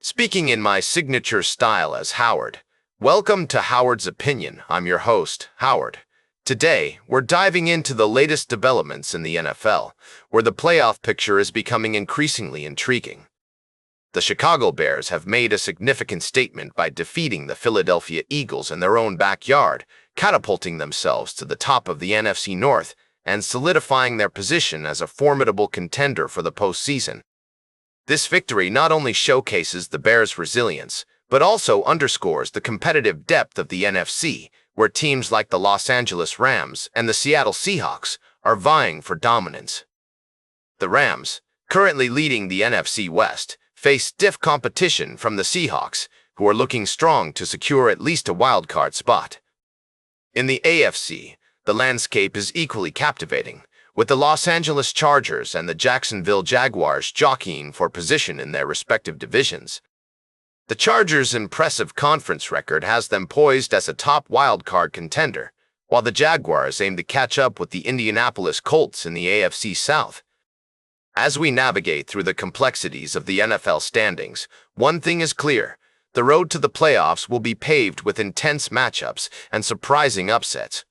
Speaking in my signature style as Howard. Welcome to Howard's Opinion. I'm your host, Howard. Today, we're diving into the latest developments in the NFL, where the playoff picture is becoming increasingly intriguing. The Chicago Bears have made a significant statement by defeating the Philadelphia Eagles in their own backyard, catapulting themselves to the top of the NFC North and solidifying their position as a formidable contender for the postseason. This victory not only showcases the Bears' resilience, but also underscores the competitive depth of the NFC, where teams like the Los Angeles Rams and the Seattle Seahawks are vying for dominance. The Rams, currently leading the NFC West, face stiff competition from the Seahawks, who are looking strong to secure at least a wildcard spot. In the AFC, the landscape is equally captivating, with the Los Angeles Chargers and the Jacksonville Jaguars jockeying for position in their respective divisions. The Chargers' impressive conference record has them poised as a top wildcard contender, while the Jaguars aim to catch up with the Indianapolis Colts in the AFC South. As we navigate through the complexities of the NFL standings, one thing is clear: the road to the playoffs will be paved with intense matchups and surprising upsets.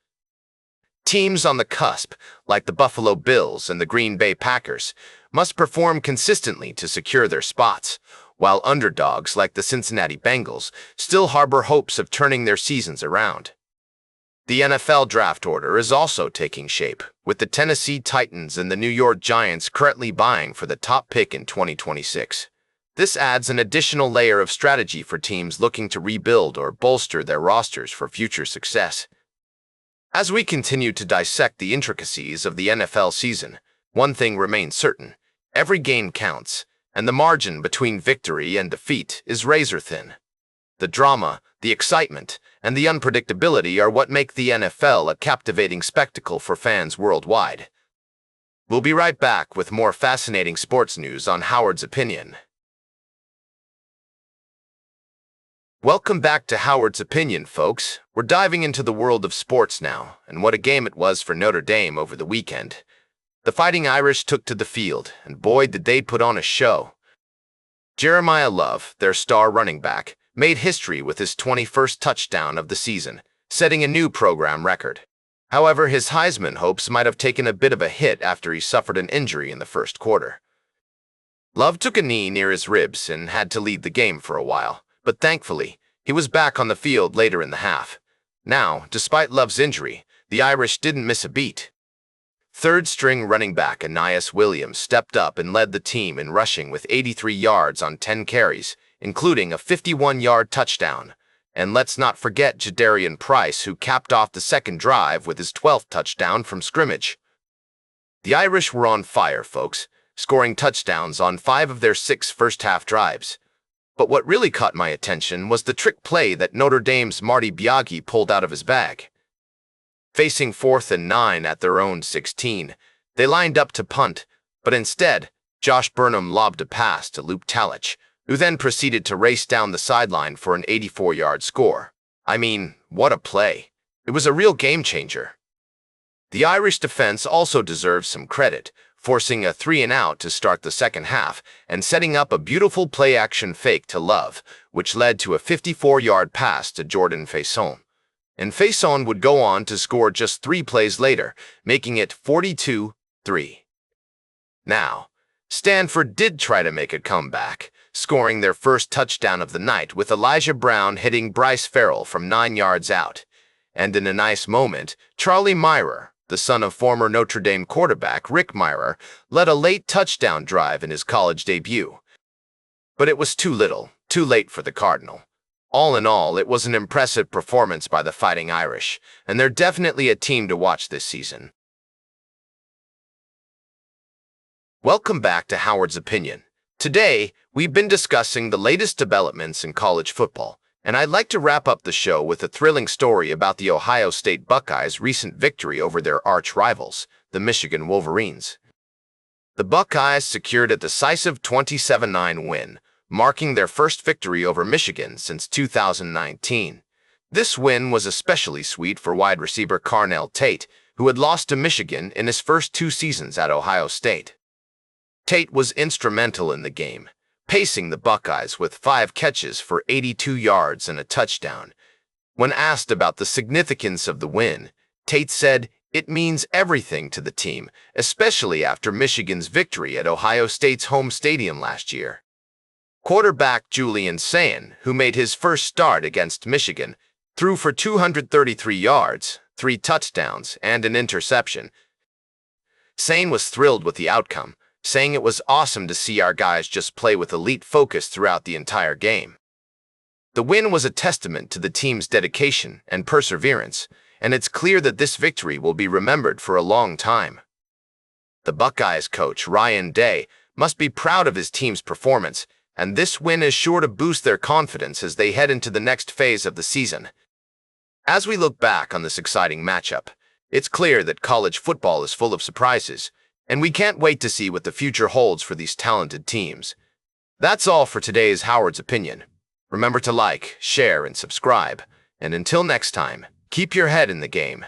Teams on the cusp, like the Buffalo Bills and the Green Bay Packers, must perform consistently to secure their spots, while underdogs like the Cincinnati Bengals still harbor hopes of turning their seasons around. The NFL draft order is also taking shape, with the Tennessee Titans and the New York Giants currently vying for the top pick in 2026. This adds an additional layer of strategy for teams looking to rebuild or bolster their rosters for future success. As we continue to dissect the intricacies of the NFL season, one thing remains certain: every game counts, and the margin between victory and defeat is razor-thin. The drama, the excitement, and the unpredictability are what make the NFL a captivating spectacle for fans worldwide. We'll be right back with more fascinating sports news on Howard's Opinion. Welcome back to Howard's Opinion, folks. We're diving into the world of sports now, and what a game it was for Notre Dame over the weekend. The Fighting Irish took to the field, and boy did they put on a show. Jeremiyah Love, their star running back, made history with his 21st touchdown of the season, setting a new program record. However, his Heisman hopes might have taken a bit of a hit after he suffered an injury in the first quarter. Love took a knee near his ribs and had to leave the game for a while, but thankfully, he was back on the field later in the half. Now, despite Love's injury, the Irish didn't miss a beat. Third-string running back Aneyas Williams stepped up and led the team in rushing with 83 yards on 10 carries, including a 51-yard touchdown. And let's not forget Jadarian Price, who capped off the second drive with his 12th touchdown from scrimmage. The Irish were on fire, folks, scoring touchdowns on 5 of their 6 first-half drives. But what really caught my attention was the trick play that Notre Dame's Marty Biagi pulled out of his bag. Facing 4th and 9 at their own 16, they lined up to punt, but instead, Josh Burnham lobbed a pass to Luke Talich, who then proceeded to race down the sideline for an 84-yard score. I mean, what a play. It was a real game-changer. The Irish defense also deserves some credit, forcing a 3-and-out to start the second half and setting up a beautiful play-action fake to Love, which led to a 54-yard pass to Jordan Faison. And Faison would go on to score just 3 plays later, making it 42-3. Now, Stanford did try to make a comeback, scoring their first touchdown of the night with Elijah Brown hitting Bryce Farrell from 9 yards out. And in a nice moment, Charlie Myrer, the son of former Notre Dame quarterback Rick Myrer, led a late touchdown drive in his college debut. But it was too little, too late for the Cardinal. All in all, it was an impressive performance by the Fighting Irish, and they're definitely a team to watch this season. Welcome back to Howard's Opinion. Today, we've been discussing the latest developments in college football, and I'd like to wrap up the show with a thrilling story about the Ohio State Buckeyes' recent victory over their arch-rivals, the Michigan Wolverines. The Buckeyes secured a decisive 27-9 win, marking their first victory over Michigan since 2019. This win was especially sweet for wide receiver Carnell Tate, who had lost to Michigan in his first 2 seasons at Ohio State. Tate was instrumental in the game, pacing the Buckeyes with 5 catches for 82 yards and a touchdown. When asked about the significance of the win, Tate said, "It means everything to the team, especially after Michigan's victory at Ohio State's home stadium last year." Quarterback Julian Sayin, who made his first start against Michigan, threw for 233 yards, 3 touchdowns, and an interception. Sayin was thrilled with the outcome, saying it was awesome to see our guys just play with elite focus throughout the entire game. The win was a testament to the team's dedication and perseverance, and it's clear that this victory will be remembered for a long time. The Buckeyes coach, Ryan Day, must be proud of his team's performance, and this win is sure to boost their confidence as they head into the next phase of the season. As we look back on this exciting matchup, it's clear that college football is full of surprises, and we can't wait to see what the future holds for these talented teams. That's all for today's Howard's Opinion. Remember to like, share, and subscribe. And until next time, keep your head in the game.